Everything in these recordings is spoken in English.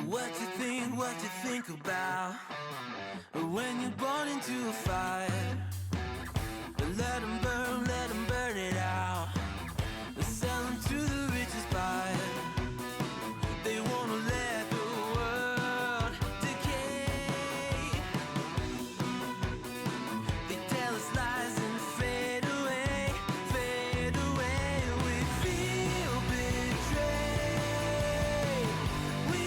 What you think about when you're born into a fire? Let them burn it out. Sell them to the richest buyer. They wanna let the world decay. They tell us lies and fade away, fade away. We feel betrayed. We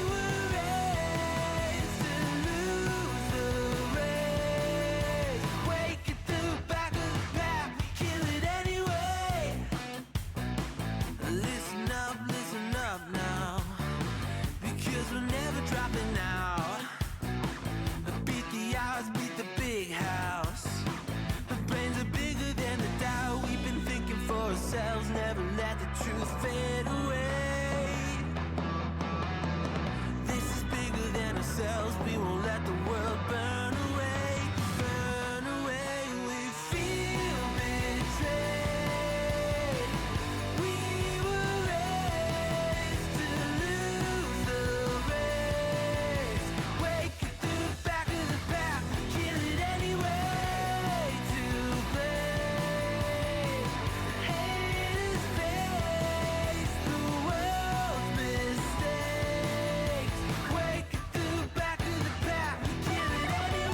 were raised to lose the race. Wake at the back of the pack, kill it anyway. Listen up now, because we're never dropping out. Beat the odds, beat the big house. The brains are bigger than the doubt. We've been thinking for ourselves, never let the truth fade away. This is bigger than ourselves, we won't let the world burn away, burn away. We feel betrayed. We were raised to lose the race. Wake at the back of the pack, kill it anyway. To blame, haters face the world's mistakes. Wake at the back of the pack, kill it anyway.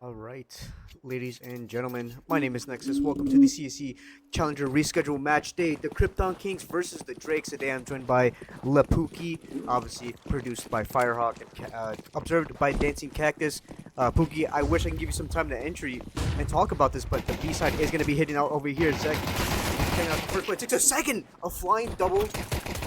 Alright, ladies and gentlemen, my name is Nexus. Welcome to the CSC Challenger Reschedule Match Day. The Krypton Kings versus the Drakes. Today I'm joined by Pookie, obviously produced by Firehawk and observed by Dancing Cactus. Pookie, I wish I can give you some time to entry and talk about this, but the B-side is going to be hitting out over here. Zach, out the first play, takes a second! A flying double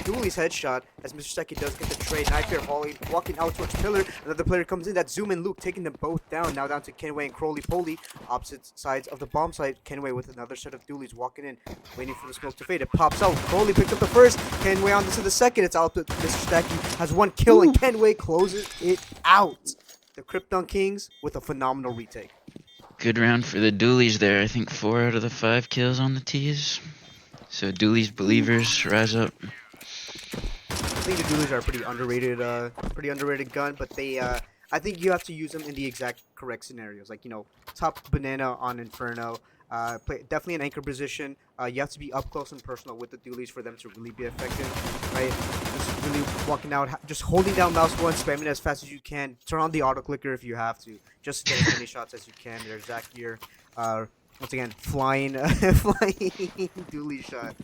Dooley's headshot as Mr. Seki does get the trade. Nightmare Holly walking out towards Pillar. Another player comes in. That's Zoom and Luke taking them both down. Now down to Kenway and Crowley Poley. Opposite sides of the bomb site. Kenway with another set of Doolies walking in. Waiting for the smoke to fade. It pops out. Crowley picks up the first. Kenway on to the second. It's out to Mr. Seki. Has one kill and Kenway closes it out. The Krypton Kings with a phenomenal retake. Good round for the Doolies there. I think 4 out of the 5 kills on the tees. So Doolies believers rise up. I think the Doolies are a pretty underrated gun, but they I think you have to use them in the exact correct scenarios. Like, you know, top banana on Inferno. Definitely an anchor position. You have to be up close and personal with the Doolies for them to really be effective, right? Just really walking out, just holding down mouse 1, spamming as fast as you can. Turn on the auto clicker if you have to. Just get as many shots as you can. There's Zach here. Once again, flying Dooley shot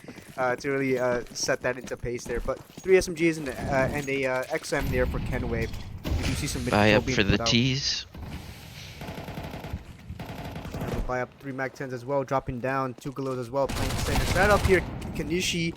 to really set that into pace there. But 3 SMGs and a XM there for Kenway. You do see some Buy up for the tees. Buy up 3 Mag 10s as well, dropping down 2 Galos as well, playing center. Right up here, Kanishi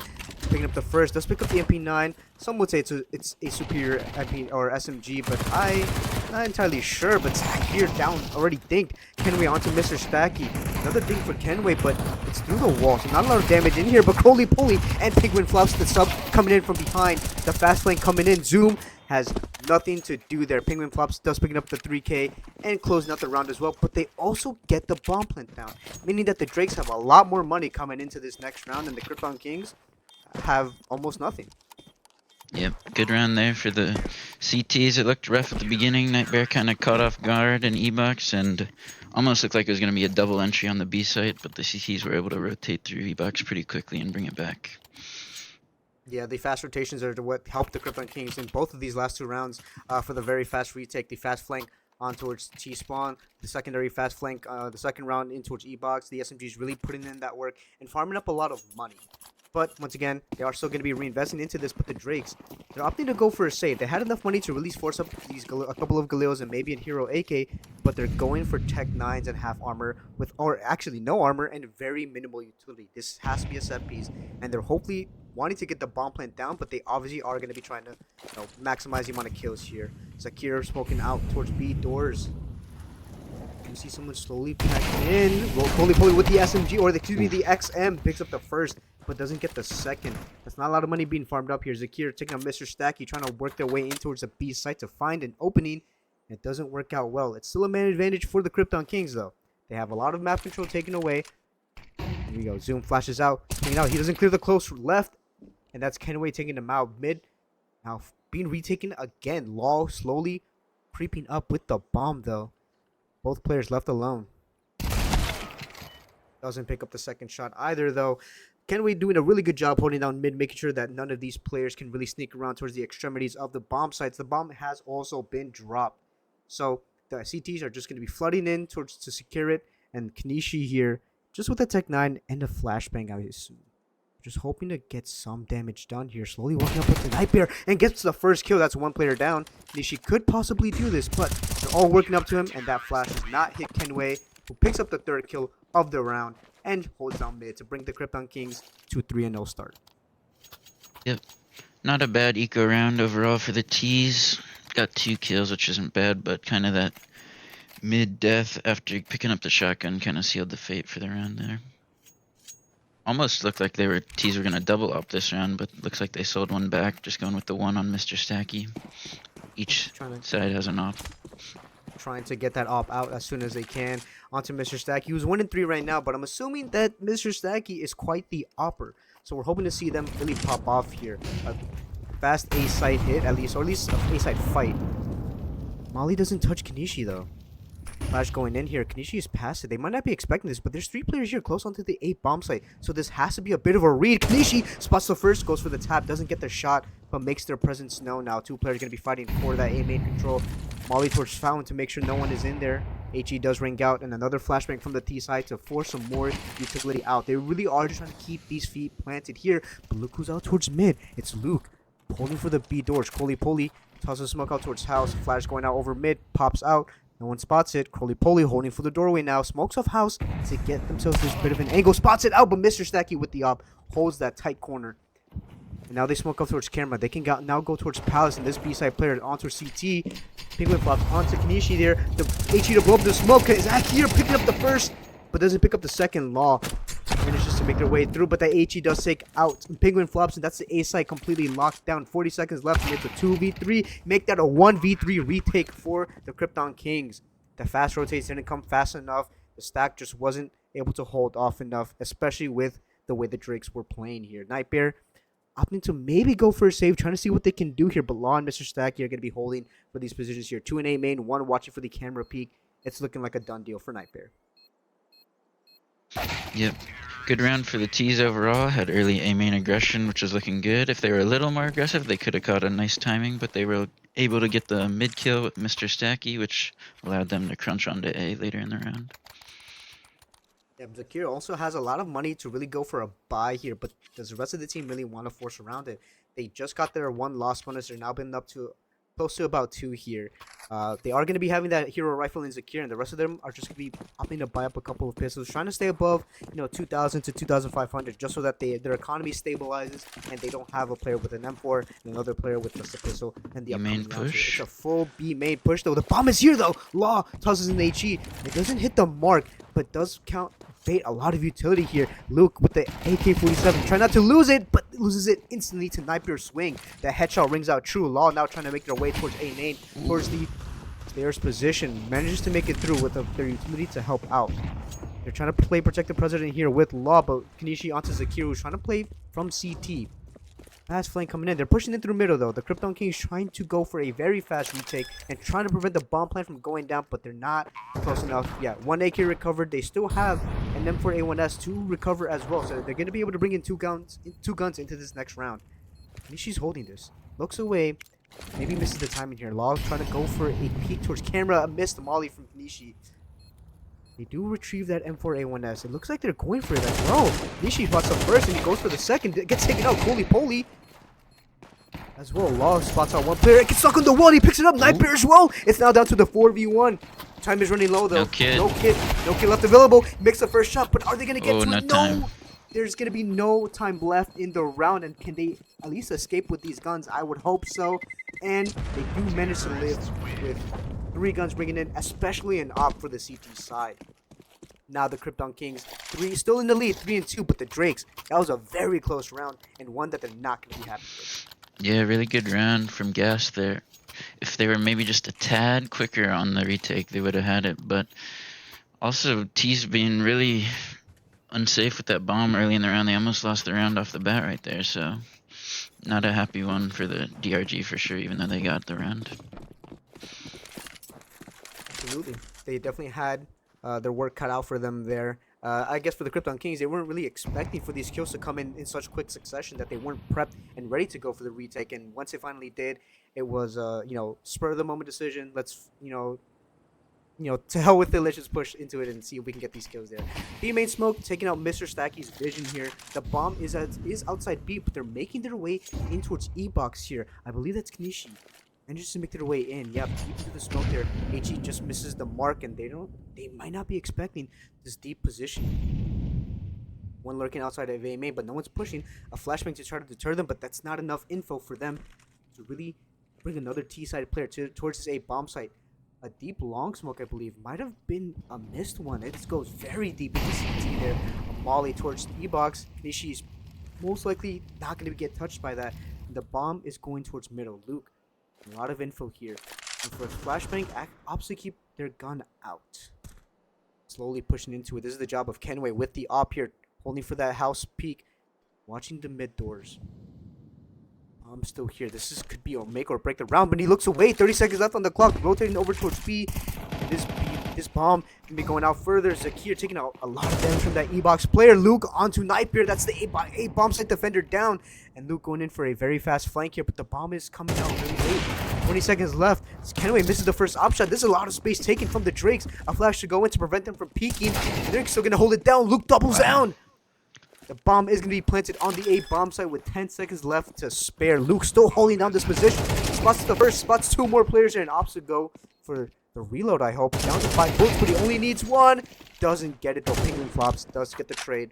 picking up the first. Does pick up the MP9. Some would say it's a superior MP or SMG, but I'm not entirely sure. But Zach here down, already dinked. Kenway onto Mr. Stacky. Another dink for Kenway, but it's through the wall, so not a lot of damage in here. But Crowley Poley and Penguin Flops the sub coming in from behind. The fast lane coming in. Zoom has nothing to do there. Penguin Flops does picking up the 3K and closing out the round as well, but they also get the bomb plant down, meaning that the Drakes have a lot more money coming into this next round, and the Krypton Kings have almost nothing. Yep, good round there for the CTs. It looked rough at the beginning. Nightbear kind of caught off guard in E-Box and almost looked like it was going to be a double entry on the B site, but the CTs were able to rotate through E-Box pretty quickly and bring it back. Yeah, the fast rotations are what helped the Krypton Kings in both of these last 2 rounds for the very fast retake. The fast flank on towards T-Spawn, the secondary fast flank, the second round in towards E-Box. The SMGs really putting in that work and farming up a lot of money. But once again, they are still going to be reinvesting into this. But the Drakes, they're opting to go for a save. They had enough money to really force up a couple of Galeos and maybe a Hero AK, but they're going for Tech 9s and half armor or actually no armor and very minimal utility. This has to be a set piece, and they're hopefully wanting to get the bomb plant down, but they obviously are going to be trying to maximize the amount of kills here. Zakir smoking out towards B doors. You see someone slowly packing in. Poley with the SMG, or the XM picks up the first, but doesn't get the second. That's not a lot of money being farmed up here. Zakir taking on Mr. Stacky, trying to work their way in towards the B site to find an opening. It doesn't work out well. It's still a man advantage for the Krypton Kings, though. They have a lot of map control taken away. Here we go. Zoom flashes out. He doesn't clear the close left, and that's Kenway taking him out mid. Now being retaken again. Law slowly creeping up with the bomb, though. Both players left alone. Doesn't pick up the second shot either, though. Kenway doing a really good job holding down mid, making sure that none of these players can really sneak around towards the extremities of the bomb sites. The bomb has also been dropped, so the CTs are just going to be flooding in towards to secure it. And Kanishi here, just with a Tech 9 and a flashbang, I assume. Just hoping to get some damage done here. Slowly walking up with the Nightbear and gets the first kill. That's 1 player down. Kanishi could possibly do this, but they're all working up to him, and that flash does not hit Kenway, who picks up the 3rd kill of the round and holds down mid to bring the Krypton Kings to a 3-0 start. Yep, not a bad eco round overall for the tees. Got 2 kills, which isn't bad, but kind of that mid-death after picking up the shotgun kind of sealed the fate for the round there. Almost looked like tees were going to double up this round, but looks like they sold 1 back, just going with the 1 on Mr. Stacky. Each side has an op. Trying to get that op out as soon as they can onto Mr. Stacky, who's 1-3 right now, but I'm assuming that Mr. Stacky is quite the opper. So we're hoping to see them really pop off here. A fast A-site hit, at least, or at least a A-site fight. Molly doesn't touch Kanishi, though. Flash going in here. Kanishi is past it. They might not be expecting this, but there's 3 players here close onto the A bomb site. So this has to be a bit of a read. Kanishi spots the first, goes for the tap, doesn't get the shot, but makes their presence known now. 2 players going to be fighting for that A main control. Molly towards Fountain to make sure no one is in there. HE does ring out, and another flashbang from the T side to force some more utility out. They really are just trying to keep these feet planted here. But look who's out towards mid. It's Luke holding for the B doors. Crowley Polly tosses smoke out towards house. Flash going out over mid, pops out. No one spots it. Crowley Polly holding for the doorway now. Smokes off house to get themselves this bit of an angle. Spots it out, but Mr. Stacky with the op holds that tight corner. And now they smoke up towards camera. They can now go towards Palace, and this B-side player onto CT. Penguin flops onto Kanishi there. The HE to blow up the smoke. Is here picking up the first, but doesn't pick up the second. Law manages to make their way through, but that HE does take out. And Penguin flops, and that's the A side completely locked down. 40 seconds left, and it's a 2v3. Make that a 1v3 retake for the Krypton Kings. The fast rotates didn't come fast enough. The stack just wasn't able to hold off enough, especially with the way the Drakes were playing here. Nightbear opting to maybe go for a save, trying to see what they can do here. But Law and Mr. Stacky are going to be holding for these positions here. 2 in A main, 1 watching for the camera peek. It's looking like a done deal for Nightbear. Yep. Good round for the T's overall. Had early A main aggression, which was looking good. If they were a little more aggressive, they could have caught a nice timing, but they were able to get the mid kill with Mr. Stacky, which allowed them to crunch onto A later in the round. Yeah, Zakir also has a lot of money to really go for a buy here, but does the rest of the team really want to force around it? They just got their 1 loss bonus. They're now been up to close to about 2 here. They are going to be having that hero rifle in Zakir, and the rest of them are just going to be opting to buy up a couple of pistols, trying to stay above 2,000 to 2,500, just so that their economy stabilizes and they don't have a player with an M4 and another player with just a pistol and the main upcoming round. push. It's a full B main push though. The bomb is here though. Law tosses in the HE. It doesn't hit the mark, but does count. Bait a lot of utility here. Luke with the AK-47, try not to lose it, but loses it instantly to Nightbear's swing. The headshot rings out true. Law now trying to make their way towards A main, towards the stairs position. Manages to make it through with their utility to help out. They're trying to play Protect the President here with Law, but Kanishi onto Zakir, who's trying to play from CT. Fast flank coming in. They're pushing it through middle though. The Krypton Kings trying to go for a very fast retake and trying to prevent the bomb plant from going down, but they're not close enough. Yeah, 1 AK recovered. They still have an M4A1S to recover as well, so they're going to be able to bring in two guns into this next round. Nishi's holding this. Looks away. Maybe misses the timing here. Law trying to go for a peek towards camera. A missed molly from Nishi. They do retrieve that M4A1S. It looks like they're going for it as well. Nishi spots up first and he goes for the second. Gets taken out. Crowley Polly as well. Law spots out one player. It gets stuck on the wall. He picks it up. Nightbear as well. It's now down to the 4v1. Time is running low though. No kid. No kid left available. Makes the first shot, but are they going to get to it? Time. No. There's going to be no time left in the round, and can they at least escape with these guns? I would hope so. And they do manage to live with 3 guns bringing in, especially an op for the CT side. Now the Krypton Kings, still in the lead, 3-2, but the Drakes, that was a very close round and one that they're not going to be happy with. Yeah, really good round from Gas there. If they were maybe just a tad quicker on the retake, they would have had it. But also, T's being really unsafe with that bomb early in the round. They almost lost the round off the bat right there. So, not a happy one for the DRG for sure, even though they got the round. Absolutely. They definitely had their work cut out for them there. I guess for the Krypton Kings, they weren't really expecting for these kills to come in such quick succession, that they weren't prepped and ready to go for the retake. And once they finally did, it was spur of the moment decision. Let's to hell with it. Let's just push into it and see if we can get these kills there. B main smoke taking out Mr. Stacky's vision here. The bomb is outside B, but they're making their way in towards E box here. I believe that's Kanishi. And just to make their way in. Yep, deep into the smoke there. HE just misses the mark, and they might not be expecting this deep position. One lurking outside of A main, but no one's pushing. A flashbang to try to deter them, but that's not enough info for them to really bring another T-side player towards this A bomb site. A deep long smoke, I believe, might have been a missed one. It goes very deep into CT there. A molly towards the E-box. Nishi's most likely not going to get touched by that. And the bomb is going towards middle. Luke, a lot of info here. And for flashbang, opposite keep their gun out. Slowly pushing into it. This is the job of Kenway with the op here, holding for that house peak, watching the mid doors. I'm still here. Could be a make or break the round, but he looks away. 30 seconds left on the clock. Rotating over towards B. And this bomb can be going out further. Zakir taking out a lot of damage from that E-box player. Luke onto Nightbear. That's the A bomb site defender down. And Luke going in for a very fast flank here, but the bomb is coming out really late. 20 seconds left. Kenway misses the first op shot. This is a lot of space taken from the Drakes. A flash to go in to prevent them from peeking. And they're still going to hold it down. Luke doubles down. The bomb is going to be planted on the A bomb site with 10 seconds left to spare. Luke still holding down this position. Spots the first, spots 2 more players there, and opts to go for the reload, I hope. Down to 5 bullets, but he only needs 1. Doesn't get it though. Penguin flops, does get the trade.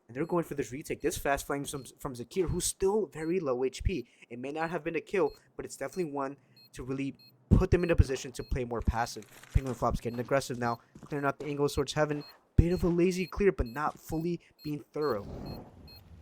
And they're going for this retake. This fast flank from Zakir, who's still very low HP. It may not have been a kill, but it's definitely one to really put them in a position to play more passive. Penguin flops getting aggressive now, clearing out the angle towards heaven. Bit of a lazy clear, but not fully being thorough.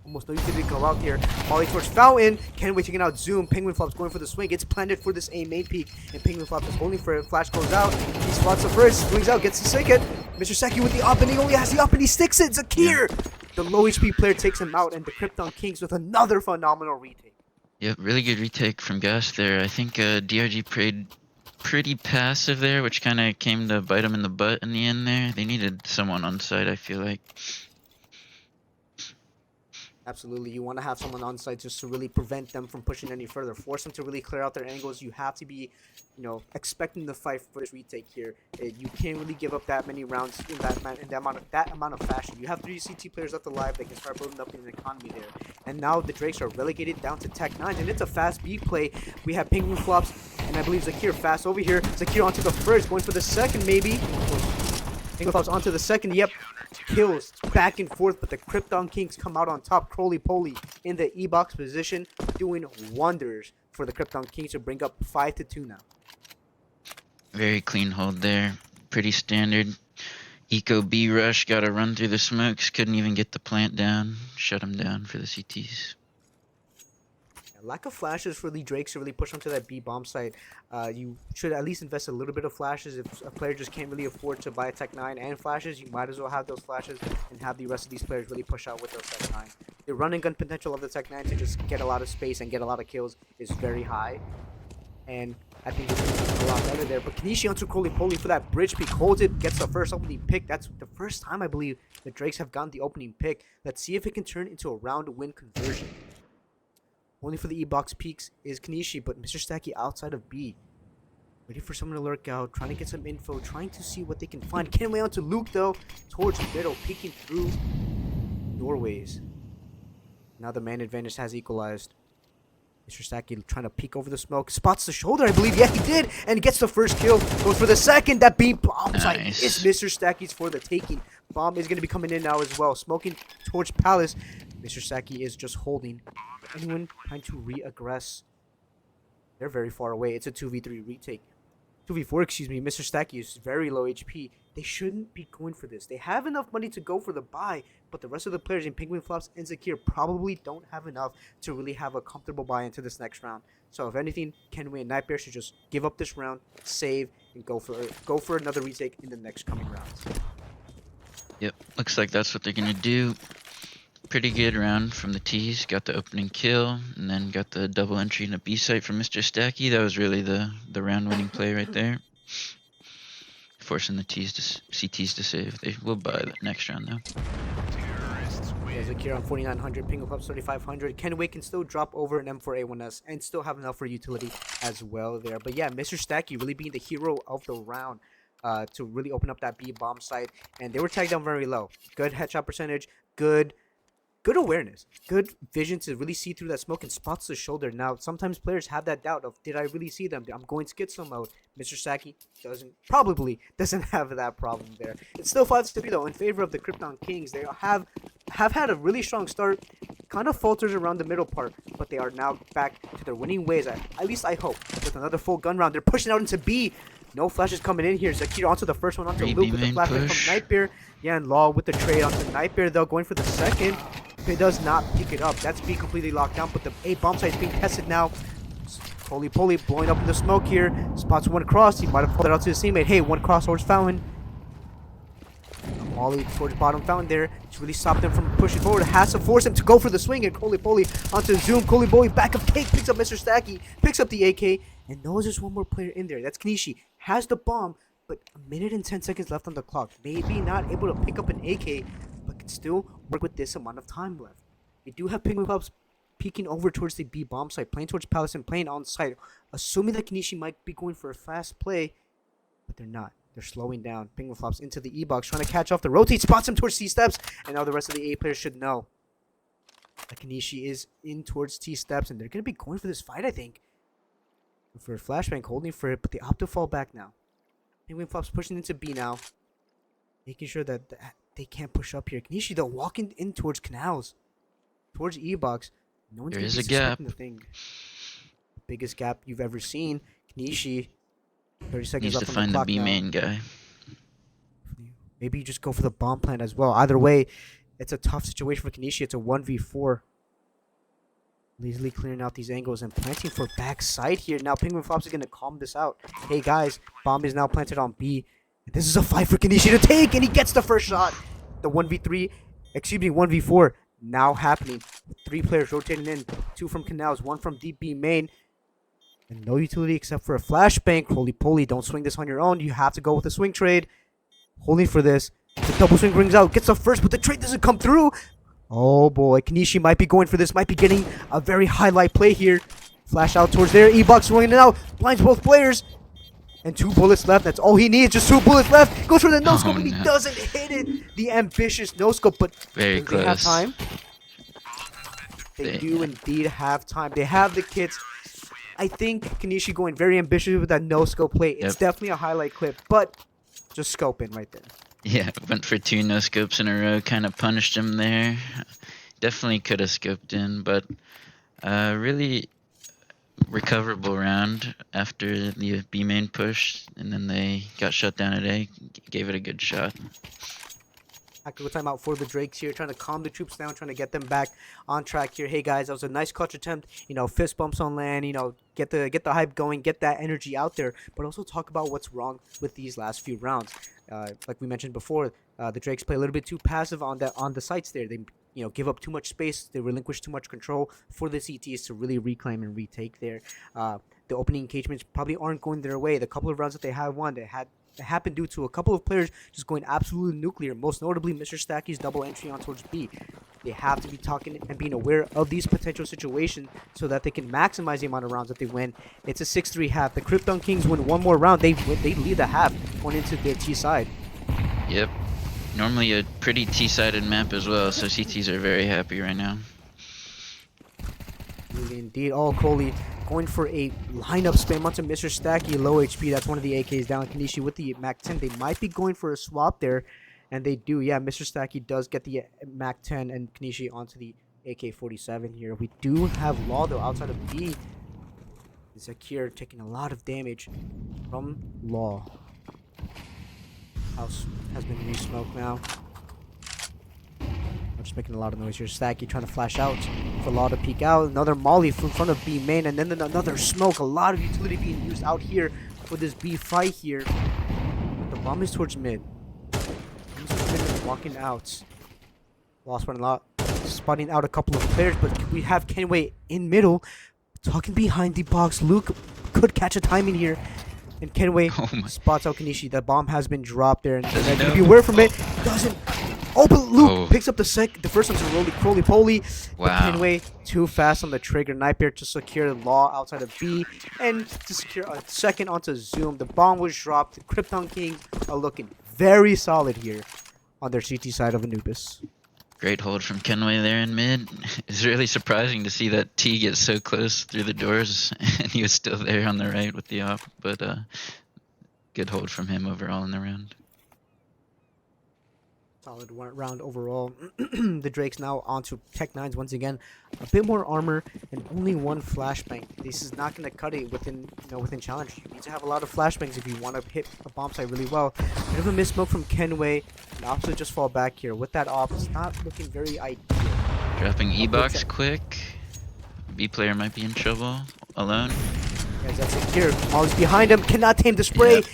Almost no utility to go out here. Volley towards Fountain. Kenway taking out Zoom. Penguin flops going for the swing. Gets planted for this A main peak. And Penguin flops is holding for it. Flash goes out. He spots the first. Swings out. Gets the second. Mr. Seki with the up, and he only has the up, and he sticks it. Zakir! The low HP player takes him out, and the Krypton Kings with another phenomenal retake. Yep, really good retake from Gas there. I think DRG played pretty passive there, which kind of came to bite him in the butt in the end there. They needed someone on site, I feel like. Absolutely, you want to have someone on site just to really prevent them from pushing any further. Force them to really clear out their angles. You have to be, expecting the fight for this retake here. You can't really give up that many rounds in that amount of fashion. You have 3 CT players left alive. They can start building up an economy there. And now the Drakes are relegated down to Tech 9, and it's a fast B play. We have Penguin flops, and I believe Zakir fast over here. Zakir onto the first, going for the second maybe. Penguin flops onto the second. Yep. Kills back and forth, but the Krypton Kings come out on top. Crowley Poly in the E-box position, doing wonders for the Krypton Kings to bring up 5-2 now. Very clean hold there. Pretty standard. Eco B rush, gotta run through the smokes. Couldn't even get the plant down. Shut him down for the CTs. Lack of flashes for the Drakes to really push onto that B bomb site. You should at least invest a little bit of flashes. If a player just can't really afford to buy a Tech 9 and flashes, you might as well have those flashes and have the rest of these players really push out with those Tech 9. The run and gun potential of the Tech 9 to just get a lot of space and get a lot of kills is very high. And I think it's a lot better there. But Kanishi onto Crowley Poly for that bridge pick. Holds it, gets the first opening pick. That's the first time I believe the Drakes have gotten the opening pick. Let's see if it can turn into a round win conversion. Only for the E-box peaks is Kanishi, but Mr. Stacky outside of B. Waiting for someone to lurk out, trying to get some info, trying to see what they can find. Kenway onto Luke though, towards middle, peeking through doorways. Now the man advantage has equalized. Mr. Stacky trying to peek over the smoke. Spots the shoulder, I believe. Yeah, he did. And gets the first kill. Goes for the second. That B bomb site is Mr. Stacky's for the taking. Bomb is going to be coming in now as well. Smoking towards Palace. Mr. Stacky is just holding. Anyone trying to re-aggress? They're very far away. It's a 2v3 retake. 2v4, excuse me. Mr. Stacky is very low HP. They shouldn't be going for this. They have enough money to go for the buy, but the rest of the players in Penguin Flops and Zakir probably don't have enough to really have a comfortable buy into this next round. So if anything, Kenway and Nightbear should just give up this round, save, and go for another retake in the next coming rounds. Yep, looks like that's what they're gonna do. Pretty good round from the T's. Got the opening kill, and then got the double entry in a B site from Mr. Stacky. That was really the round-winning play right there. Forcing the CTs to save. They will buy the next round though. Yeah, Zakir on 4900, Penguin Clubs 3500. Kenway can still drop over an M4A1S and still have enough for utility as well there. But yeah, Mr. Stacky really being the hero of the round to really open up that B bomb site. And they were tagged down very low. Good headshot percentage, good awareness, good vision to really see through that smoke and spots the shoulder. Now, sometimes players have that doubt of, did I really see them? I'm going schizo mode. Mr. Saki probably doesn't have that problem there. It's still 5-3 though in favor of the Krypton Kings. They have had a really strong start, kind of falters around the middle part, but they are now back to their winning ways. At least I hope. With another full gun round, they're pushing out into B. No flashes coming in here. Zakir onto the first one onto Luke with the flashback from Nightbear. Yeah, and Law with the trade onto Nightbear though, going for the second. It does not pick it up. That's B completely locked down, but the A bomb site is being tested now. Holy Poly blowing up in the smoke here. Spots one cross. He might have pulled it out to his teammate. Hey, one cross towards Fountain. Molly towards bottom Fountain there to really stop them from pushing forward. Has to force him to go for the swing, and Holy Poly onto Zoom. Holy Poly back up cake, picks up Mr. Stacky, picks up the AK, and knows there's one more player in there. That's Kanishi. Has the bomb, but a minute and 10 seconds left on the clock. Maybe not able to pick up an AK, but can still work with this amount of time left. We do have Penguin Clubs peeking over towards the B bomb site, playing towards Palace and playing on site, assuming that Kanishi might be going for a fast play, but they're not. They're slowing down. Penguin flops into the E box, trying to catch off the rotate, spots him towards C steps, and now the rest of the A players should know that Kanishi is in towards T steps, and they're going to be going for this fight, I think. For a flashbang, holding for it, but they opt to fall back now. Penguin flops pushing into B now, making sure that they can't push up here. Kanishi, though, walking in towards canals, towards E box. No one's There gonna is be a gap. suspecting the thing. The biggest gap you've ever seen. Kanishi, 30 seconds Needs left to on find the the clock B now. main guy. Maybe you just go for the bomb plant as well. Either way, it's a tough situation for Kanishi. It's a 1v4. Lazily clearing out these angles and planting for backside here. Now Penguin Flops is going to calm this out. Hey guys, bomb is now planted on B. This is a fight for Kanishi to take, and he gets the first shot. The 1v4 now happening. 3 players rotating in. 2 from canals, 1 from deep B main. And no utility except for a flashbang. Holy poly, don't swing this on your own. You have to go with a swing trade. Holding for this. The double swing rings out. Gets the first, but the trade doesn't come through. Oh boy, Kanishi might be going for this. Might be getting a very highlight play here. Flash out towards there. E-Box swinging it out. Blinds both players. And 2 bullets left. That's all he needs. Just 2 bullets left. Goes for the no-scope, and he doesn't hit it. The ambitious no-scope, but Very do they have close. time? They do indeed have time. They have the kits. I think Kanishi going very ambitious with that no-scope play. It's definitely a highlight clip, but just scoping right there. Yeah, went for 2 no scopes in a row, kind of punished him there. Definitely could have scoped in, but really recoverable round after the B main push, and then they got shut down at A. Gave it a good shot. Tactical timeout for the Drakes here, trying to calm the troops down, trying to get them back on track here. Hey guys, that was a nice clutch attempt. You know, fist bumps on land. You know, get the hype going, get that energy out there, but also talk about what's wrong with these last few rounds. Like we mentioned before, the Drakes play a little bit too passive on the sites there. They give up too much space. They relinquish too much control for the CTs to really reclaim and retake there. The opening engagements probably aren't going their way. The couple of rounds that they have won, it happened due to a couple of players just going absolutely nuclear, most notably Mr. Stacky's double entry on towards B. They have to be talking and being aware of these potential situations so that they can maximize the amount of rounds that they win. It's a 6-3 half. The Krypton Kings win one more round. They lead the half going into their T side. Yep. Normally a pretty T-sided map as well, so CTs are very happy right now. Really indeed. Oh, Coley going for a lineup spam onto Mr. Stacky, low HP. That's one of the AKs down. Kanishi with the MAC-10. They might be going for a swap there, and they do. Yeah, Mr. Stacky does get the MAC-10 and Kanishi onto the AK-47 here. We do have Law, though, outside of B. Zakir taking a lot of damage from Law. House has been re-smoked now. I'm just making a lot of noise here. Stacky trying to flash out for Law to peek out. Another molly in front of B main, and then another smoke. A lot of utility being used out here for this B fight here. The bomb is towards mid. Walking out. Lost one a lot. Spotting out a couple of players, but we have Kenway in middle. Talking behind the box. Luke could catch a timing here. And Kenway spots out Kanishi. The bomb has been dropped there, and they're going to be aware from it. Doesn't. Oh, but Luke picks up the first one's a roly-poly. Wow. Kenway too fast on the trigger. Nightmare to secure Law outside of B. And to secure a second onto Zoom. The bomb was dropped. The Krypton Kings are looking very solid here on their CT side of Anubis. Great hold from Kenway there in mid. It's really surprising to see that T get so close through the doors, and he was still there on the right with the op, but good hold from him overall in the round. Solid round overall. The Drakes now onto Tech 9s once again. A bit more armor and only 1 flashbang. This is not going to cut it within challenge. You need to have a lot of flashbangs if you want to hit a bomb site really well. Bit of a miss smoke from Kenway. And ops will just fall back here. With that op, it's not looking very ideal. Dropping E-Box quick. B player might be in trouble. Alone. Guys, that's secure. Molly's behind him. Cannot tame the spray. Yep.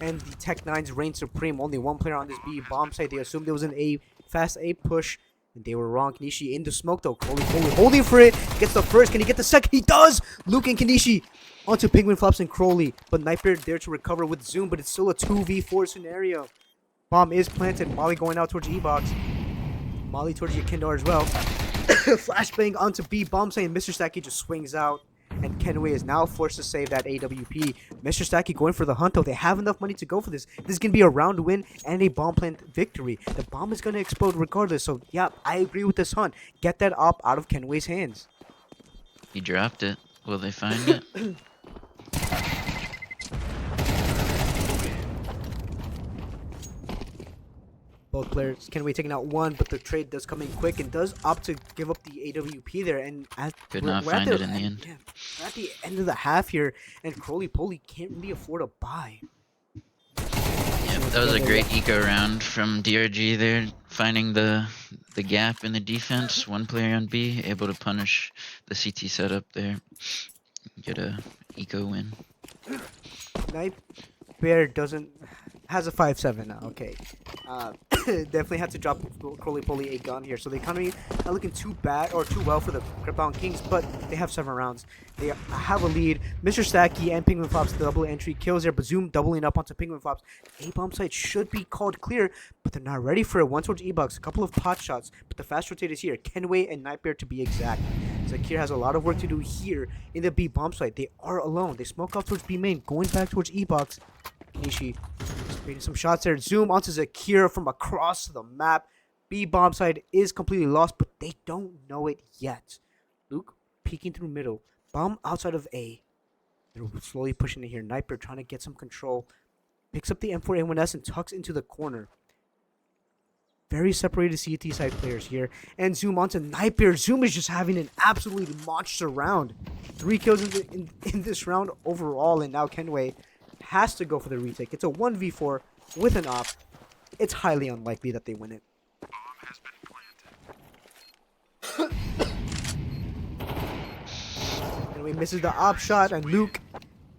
And the Tech 9s reign supreme. Only 1 player on this B bomb site. They assumed there was an fast A push, and they were wrong. Kanishi in the smoke though. Coley holding for it. Gets the first. Can he get the second? He does! Luke and Kanishi onto Penguin Flops and Crowley. But Nightmare there to recover with Zoom, but it's still a 2v4 scenario. Bomb is planted. Molly going out towards E-Box. Molly towards Yakindar as well. Flashbang onto B bomb site, and Mr. Stacky just swings out. And Kenway is now forced to save that AWP. Mr. Stacky going for the hunt, though. They have enough money to go for this. This is going to be a round win and a bomb plant victory. The bomb is going to explode regardless. So, yeah, I agree with this hunt. Get that op out of Kenway's hands. He dropped it. Will they find it? Both players, Kenway taking out one, but the trade does come in quick and does opt to give up the AWP there. And Could not find it in the end. Yeah, we're at the end of the half here, and Crowley Polly can't really afford a buy. Yep, that was a great eco round from DRG there, finding the gap in the defense. One player on B, able to punish the CT setup there. Get a eco win. Night Bear has a 5-7 now. Okay, definitely had to drop Crowley Polly a gun here. So they kind of not looking too bad or too well for the Gripbound Kings, but they have 7 rounds. They have a lead. Mr. Stacky and Penguin Flops double entry kills there, but Zoom doubling up onto Penguin Flops. A bomb site should be called clear, but they're not ready for it. One towards E-Box, a couple of pot shots, but the fast rotate is here. Kenway and Nightbear to be exact. Zakir has a lot of work to do here in the B bomb site. They are alone. They smoke off towards B main, going back towards E-Box. Nishi creating some shots there. Zoom onto Zakir from across the map. B bomb side is completely lost, but they don't know it yet. Luke peeking through middle. Bomb outside of A. They're slowly pushing it here. Nightbear trying to get some control. Picks up the M4A1S and tucks into the corner. Very separated CT side players here. And Zoom onto Nightbear. Zoom is just having an absolutely monster round. 3 kills in this round overall, and now Kenway has to go for the retake. It's a 1v4 with an op. It's highly unlikely that they win it. And we misses the op shot, and Luke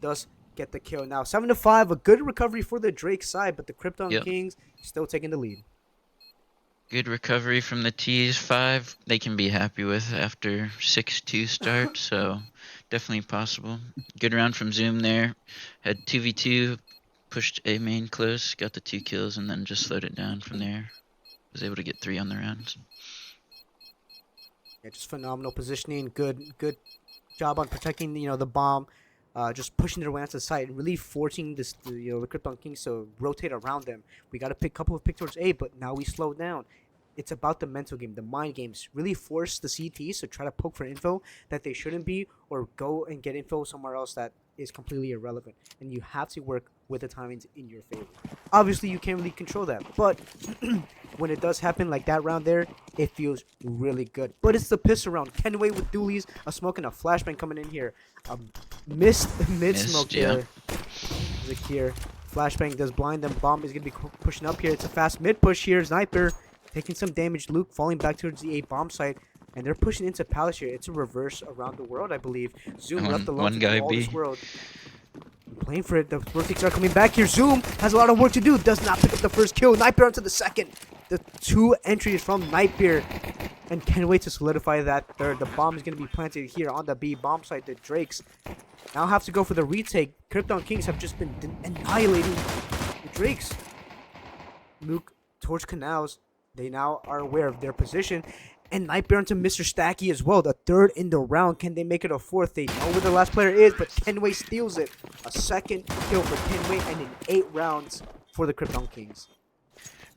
does get the kill. Now 7-5, a good recovery for the Drake side, but the Krypton Kings still taking the lead. Good recovery from the T's. 5 they can be happy with after 6-2 start, so definitely possible. Good round from Zoom there. Had 2v2, pushed A main close, got the 2 kills, and then just slowed it down from there. Was able to get 3 on the rounds. Yeah, just phenomenal positioning. Good job on protecting the bomb. Just pushing their way onto the site and really forcing the Krypton Kings to rotate around them. We got to pick a couple of pick towards A, but now we slow down. It's about the mental game, the mind games. Really force the CTs to try to poke for info that they shouldn't be, or go and get info somewhere else that is completely irrelevant. And you have to work with the timings in your favor. Obviously, you can't really control that, but when it does happen like that round there, it feels really good. But it's the piss around. Kenway with dualies, a smoke and a flashbang coming in here. Missed mid-smoke there. Zakir. Flashbang does blind them. Bomb is going to be pushing up here. It's a fast mid-push here. Sniper taking some damage. Luke falling back towards the A bomb site. And they're pushing into Palace here. It's a reverse around the world, I believe. Zoom left alone one guy all B. this world. Playing for it. The rotates are coming back here. Zoom has a lot of work to do. Does not pick up the first kill. Nightbear onto the second. The 2 entries from Nightbear. And can't wait to solidify that third. The bomb is going to be planted here on the B bomb site. The Drakes now have to go for the retake. Krypton Kings have just been annihilating the Drakes. Luke towards Canals. They now are aware of their position. And Nightbear into Mr. Stacky as well. The 3rd in the round. Can they make it a 4th? They know where the last player is, but Kenway steals it. A 2nd kill for Kenway and in 8 rounds for the Krypton Kings.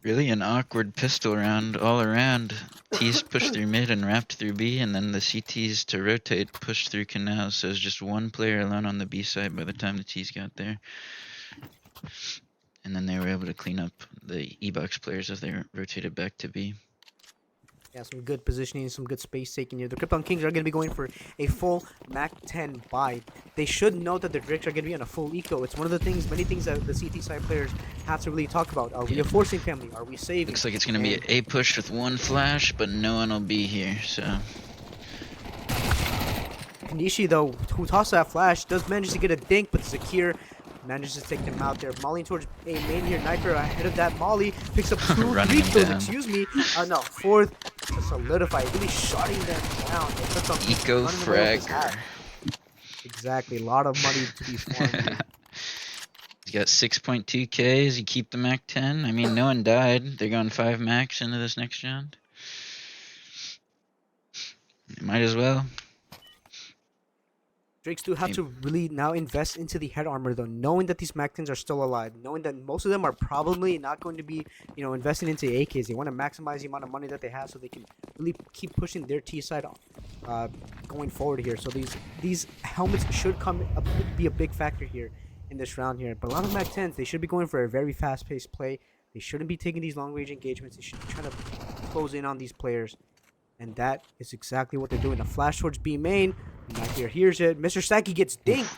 Really an awkward pistol round all around. T's pushed through mid and wrapped through B, and then the CTs to rotate pushed through canals. So it's just one player alone on the B side by the time the T's got there. And then they were able to clean up the E-Box players as they rotated back to B. Yeah, some good positioning, some good space taking here. The Krypton Kings are going to be going for a full Mac 10 buy. They should know that the Drakes are going to be on a full eco. It's one of the things, many things that the CT side players have to really talk about. Are we a forcing family? Are we saving? Looks like it's going to be an A push with 1 flash, but no one will be here, so... Nishi, though, who tossed that flash, does manage to get a dink, but Zakir manages to take them out there. Molly towards A main here. Nitro ahead of that. Molly picks up 2, 3 kills, excuse me. No, 4th to solidify. Really shutting them down. Eco fragger. Exactly. A lot of money to be farmed. He's got 6.2K. Does he keep the Mac 10? I mean, no one died. They're going 5 Macs into this next round. Might as well. Drakes do have to really now invest into the head armor though, knowing that these Mac-10s are still alive, knowing that most of them are probably not going to be, investing into AKs. They want to maximize the amount of money that they have so they can really keep pushing their T side going forward here. So these helmets should be a big factor here in this round here. But a lot of Mac-10s, they should be going for a very fast-paced play. They shouldn't be taking these long-range engagements. They should be trying to close in on these players. And that is exactly what they're doing. A flash towards B main. Not here. Here's it. Mr. Saki gets dinked.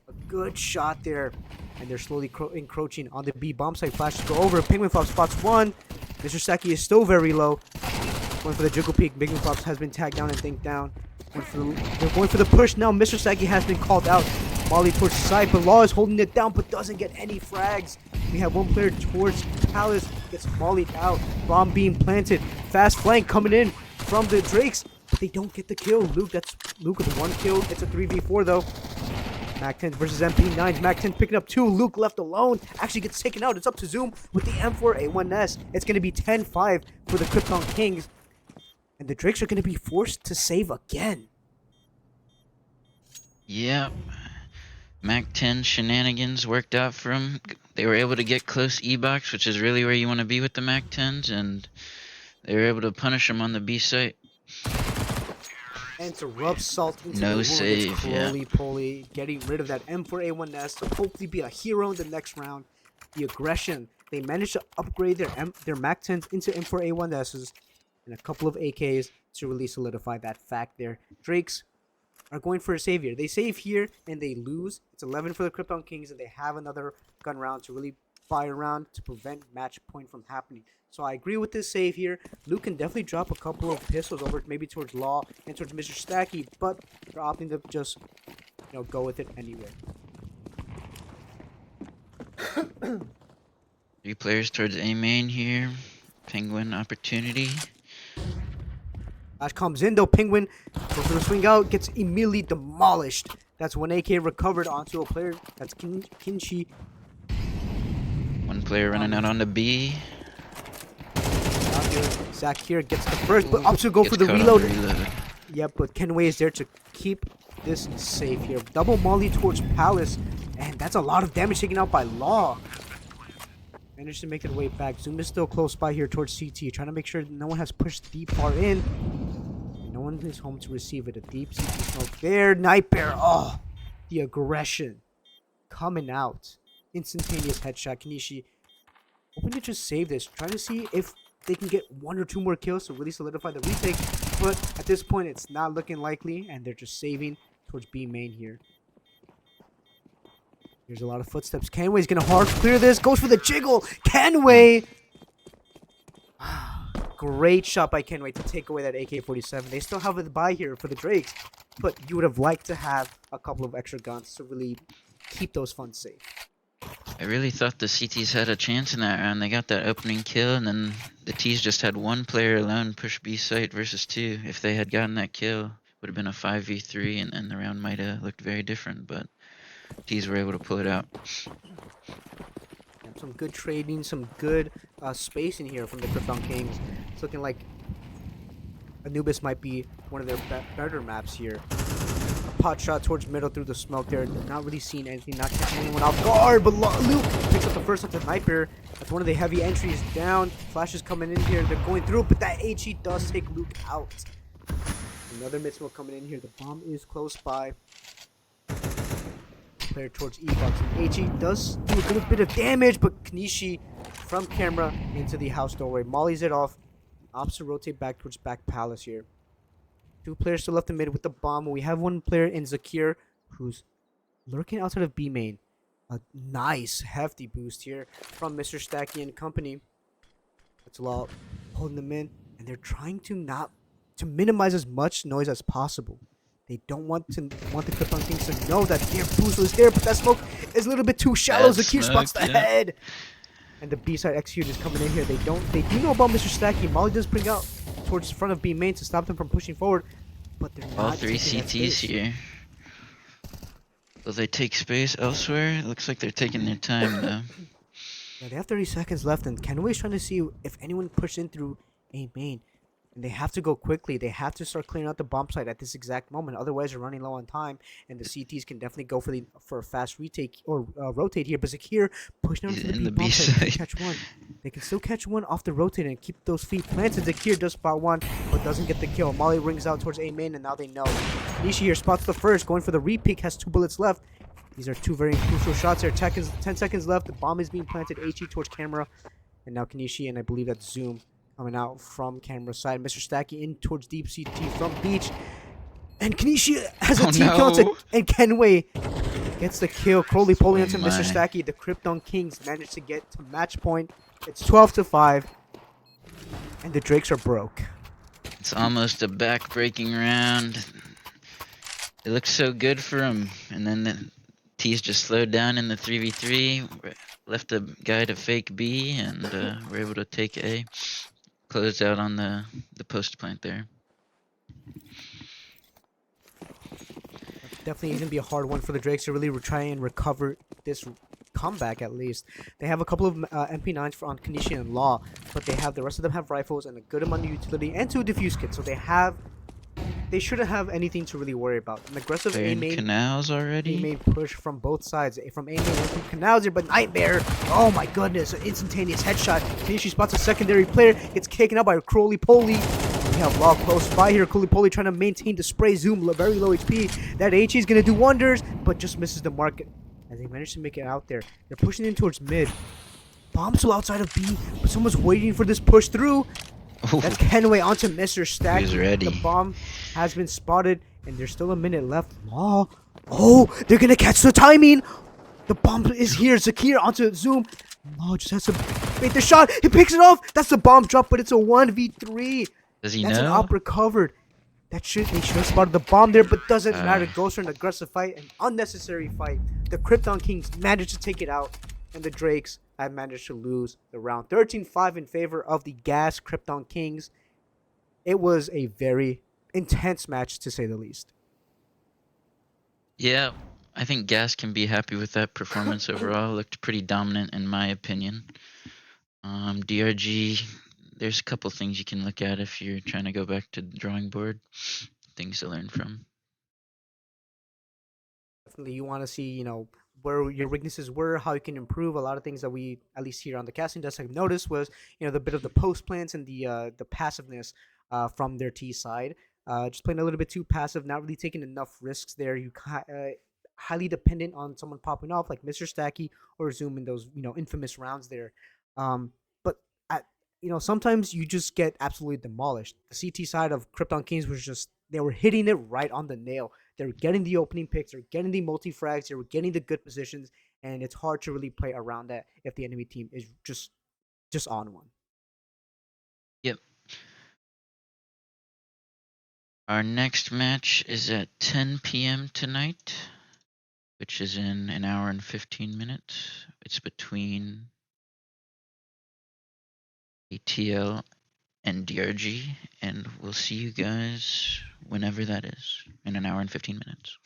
A good shot there. And they're slowly encroaching on the B bomb site. Flashes go over. Penguin Flop spots one. Mr. Saki is still very low. Going for the jiggle peek. Penguin Flops has been tagged down and dinked down. They're going for the push now. Mr. Saki has been called out. Molly towards the side, but Law is holding it down but doesn't get any frags. We have one player towards Palace, gets mollied out. Bomb being planted. Fast flank coming in from the Drakes, but they don't get the kill. Luke with one kill. It's a 3v4 though. Mac-10 versus MP9s. Mac-10 picking up 2. Luke left alone. Actually gets taken out. It's up to Zoom with the M4A1S. It's going to be 10-5 for the Krypton Kings. And the Drakes are going to be forced to save again. Yep. Mac-10 shenanigans worked out for them. They were able to get close E-box, which is really where you want to be with the Mac-10s, and they were able to punish them on the B site. And to rub salt into No the wound, save, it's Poly getting rid of that M4A1S to hopefully be a hero in the next round. The aggression. They managed to upgrade their Mac-10s into M4A1Ss and a couple of AKs to really solidify that fact there. Drakes are going for a save here. They save here and they lose. It's 11 for the Krypton Kings, and they have another gun round to really buy around to prevent match point from happening. So I agree with this save here. Luke can definitely drop a couple of pistols over maybe towards Law and towards Mr. Stacky, but they're opting to just go with it anyway. 3 players towards A main here. Penguin opportunity. Flash comes in though. Penguin goes for the swing out, gets immediately demolished. That's one AK recovered onto a player. That's Kinchi. One player running out on the B. Zach here gets the first, but opts to go for the reload. Yep, but Kenway is there to keep this safe here. Double molly towards Palace, and that's a lot of damage taken out by Law. Managed to make their way back. Zoom is still close by here towards CT, trying to make sure no one has pushed deep far in. And no one is home to receive it. A deep CT smoke there. Night Bear. Oh, the aggression coming out. Instantaneous headshot. Kanishi hoping to just save this, trying to see if they can get 1 or 2 more kills to really solidify the retake. But at this point, it's not looking likely, and they're just saving towards B main here. There's a lot of footsteps. Kenway's gonna hard clear this. Goes for the jiggle. Kenway. Great shot by Kenway to take away that AK-47. They still have a buy here for the Drakes, but you would have liked to have a couple of extra guns to really keep those funds safe. I really thought the CTs had a chance in that round. They got that opening kill, and then the Ts just had 1 player alone push B site versus 2. If they had gotten that kill, it would have been a 5v3, and the round might have looked very different, but Ts were able to pull it out. Some good trading, some good space in here from the Krypton Kings. It's looking like Anubis might be one of their better maps here. A pot shot towards middle through the smoke there. Not really seeing anything, not catching anyone off guard, but Luke picks up the first of the sniper. That's one of the heavy entries down. Flash is coming in here. They're going through, but that HE does take Luke out. Another mid smoke coming in here. The bomb is close by. Player towards E-Box. HE does do a little bit of damage, but Kanishi from camera into the house doorway. Mollies it off. Opts to rotate back towards back Palace here. 2 players still left in mid with the bomb. We have 1 player in Zakir who's lurking outside of B main. A nice hefty boost here from Mr. Stacky and company. That's a lot holding them in, and they're trying to minimize as much noise as possible. They don't want the Krypton Kings to know that their boost was there, but that smoke is a little bit too shallow. Zakir spots the head. And the B-side execute is coming in here. They do know about Mr. Stacky. Molly does bring out towards the front of B main to stop them from pushing forward, but they're not. All 3 CTs here. Will they take space elsewhere? It looks like they're taking their time though. Yeah, they have 30 seconds left, and Kenway's trying to see if anyone pushed in through A main. and they have to go quickly. They have to start clearing out the bomb site at this exact moment. Otherwise, they're running low on time, and the CTs can definitely go for a fast retake or rotate here. But Zakir pushing He's onto the in B the bomb B site. They can side. catch one. They can still catch one off the rotate and keep those feet planted. Zakir does spot one, but doesn't get the kill. Molly rings out towards A main, and now they know. Nishi here spots the first, going for the repeak, has 2 bullets left. These are 2 very crucial shots here. 10 seconds left. The bomb is being planted. HE towards camera. And now Kanishi and I believe that's Zoom coming out from camera side. Mr. Stacky in towards deep CT from beach. And Kanishi has a team kill no. and Kenway gets the kill. Crowley pulling onto my. Mr. Stacky. The Krypton Kings managed to get to match point. It's 12-5. And the Drakes are broke. It's almost a back-breaking round. It looks so good for him, and then the T's just slowed down in the 3v3. Left a guy to fake B, and we're able to take A. Closed out on the post plant there. Definitely going to be a hard one for the Drakes to really try and recover this comeback at least. They have a couple of MP9s on Kanishi and Law, but the rest of them have rifles and a good amount of utility and 2 defuse kits, so they shouldn't have anything to really worry about. An aggressive They're in canals already. A-main push from both sides, from A-main and from canals here, but Nightmare, oh my goodness, an instantaneous headshot. Kanishi spots a secondary player, gets taken out by Crowley Poley. We have Law close by here. Crowley Poley trying to maintain the spray zoom, very low HP. That HE is going to do wonders, but just misses the mark as they manage to make it out there. They're pushing in towards mid. Bomb still outside of B, but someone's waiting for this push through. Ooh. That's Kenway onto Mr. Stack. He's ready. The bomb has been spotted, and there's still a minute left. Law. Oh, they're going to catch the timing. The bomb is here. Zakir onto Zoom. Law just has to make the shot. He picks it off. That's the bomb drop, but it's a 1v3. Does he That's know? an op recovered. They should have spotted the bomb there, but doesn't matter. Goes for an aggressive fight, an unnecessary fight. The Krypton Kings managed to take it out, and the Drakes have managed to lose the round. 13-5 in favor of the Gas Krypton Kings. It was a very intense match, to say the least. Yeah, I think Gas can be happy with that performance overall. Looked pretty dominant in my opinion. DRG, there's a couple things you can look at if you're trying to go back to the drawing board. Things to learn from. Definitely, you want to see, where your weaknesses were, how you can improve. A lot of things that we, at least here on the casting desk, have noticed was, the bit of the post plants and the passiveness from their T side. Just playing a little bit too passive, not really taking enough risks there. You highly dependent on someone popping off like Mr. Stacky or Zoom in those infamous rounds there. But at sometimes you just get absolutely demolished. The CT side of Krypton Kings was just, they were hitting it right on the nail. They were getting the opening picks, they were getting the multi-frags, they were getting the good positions, and it's hard to really play around that if the enemy team is just on one. Yep. Our next match is at 10 p.m. tonight, which is in an hour and 15 minutes. It's between ATL and DRG, and we'll see you guys whenever that is, in an hour and 15 minutes.